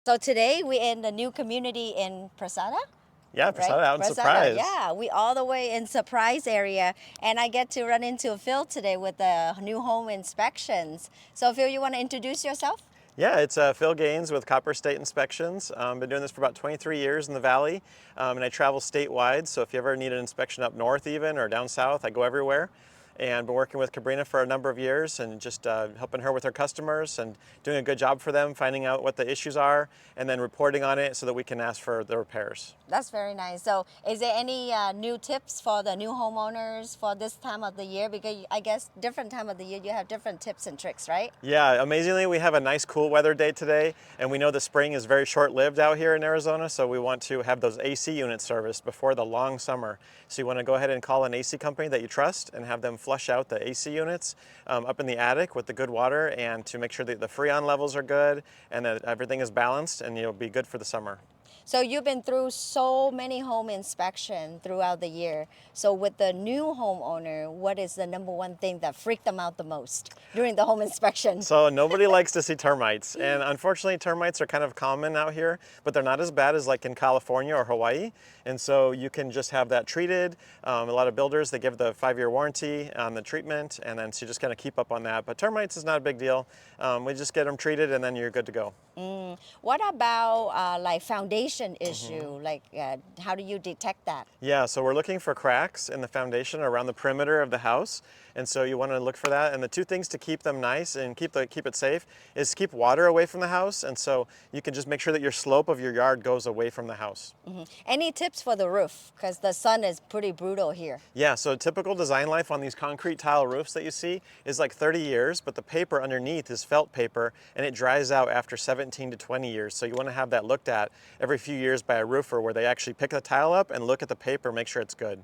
So today we're in the new community in Prasada, Yeah, right? Prasada out in Prasada, Surprise. yeah. We all the way in Surprise area, and I get to run into Phil today with the new home inspections. So Phil, you want to introduce yourself? Yeah, it's Phil Gaines with Copper State Inspections. Been doing this for about 23 years in the Valley, and I travel statewide. So if you ever need an inspection up north even or down south, I go everywhere. And been working with Cabrina for a number of years and just helping her with her customers and doing a good job for them, finding out what the issues are and then reporting on it so that we can ask for the repairs. That's very nice. So is there any new tips for the new homeowners for this time of the year? Because I guess different time of the year, you have different tips and tricks, right? Yeah, amazingly, we have a nice cool weather day today, and we know the spring is very short-lived out here in Arizona, so we want to have those AC units serviced before the long summer. So you want to go ahead and call an AC company that you trust and have them flush out the AC units up in the attic with the good water and to make sure that the freon levels are good and that everything is balanced and you'll be good for the summer. So you've been through so many home inspection throughout the year. So with the new homeowner, what is the number one thing that freaked them out the most during the home inspection? So nobody likes to see termites, and unfortunately termites are kind of common out here, but they're not as bad as like in California or Hawaii, and so you can just have that treated. A lot of builders, they give the 5-year warranty on the treatment, and then so you just kind of keep up on that. But termites is not a big deal. We just get them treated and then you're good to go. What about like foundation issue? Like how do you detect that? Yeah, so we're looking for cracks in the foundation around the perimeter of the house. And so you want to look for that. And the two things to keep them nice and keep it safe is keep water away from the house. And so you can just make sure that your slope of your yard goes away from the house. Any tips for the roof? Because the sun is pretty brutal here. Yeah, so typical design life on these concrete tile roofs that you see is like 30 years, but the paper underneath is felt paper and it dries out after 17 to 20 years. So you want to have that looked at every few years by a roofer where they actually pick the tile up and look at the paper, make sure it's good.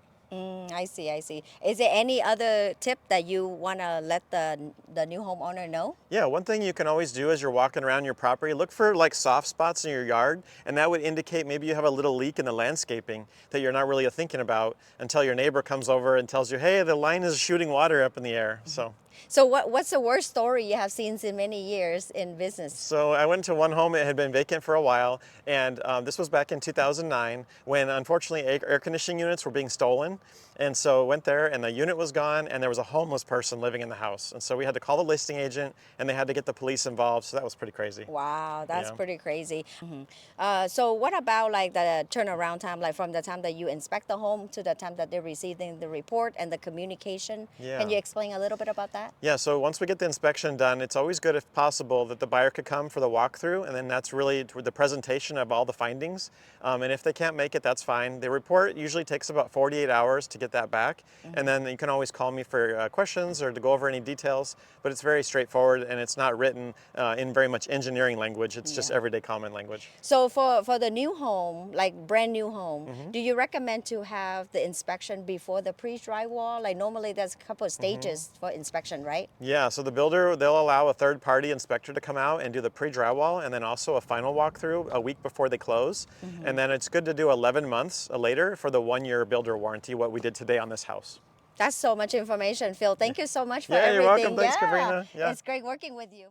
I see, I see. Is there any other tip that you want to let the new homeowner know? Yeah, one thing you can always do as you're walking around your property, look for like soft spots in your yard, and that would indicate maybe you have a little leak in the landscaping that you're not really thinking about until your neighbor comes over and tells you, hey, the line is shooting water up in the air. So what's the worst story you have seen in many years in business? So I went to one home, it had been vacant for a while, and this was back in 2009 when unfortunately air conditioning units were being stolen. And so went there and the unit was gone and there was a homeless person living in the house. And so we had to call the listing agent and they had to get the police involved. So that was pretty crazy. Wow, that's Yeah. pretty crazy. So what about like the turnaround time, like from the time that you inspect the home to the time that they're receiving the report and the communication? Yeah. Can you explain a little bit about that? Yeah, so once we get the inspection done, it's always good if possible that the buyer could come for the walkthrough, and then that's really the presentation of all the findings. And if they can't make it, that's fine. The report usually takes about 48 hours to get that back, and then you can always call me for questions or to go over any details, but it's very straightforward and it's not written in very much engineering language, it's just everyday common language. So for the new home, like brand new home, do you recommend to have the inspection before the pre-drywall? Like normally there's a couple of stages for inspection, right? Yeah, so the builder, they'll allow a third-party inspector to come out and do the pre-drywall and then also a final walkthrough a week before they close. And then it's good to do 11 months later for the 1-year builder warranty, what we did today on this house. That's so much information, Phil. Thank you so much for Yeah, everything. you're welcome. Thanks, Cabrina. Yeah. It's great working with you.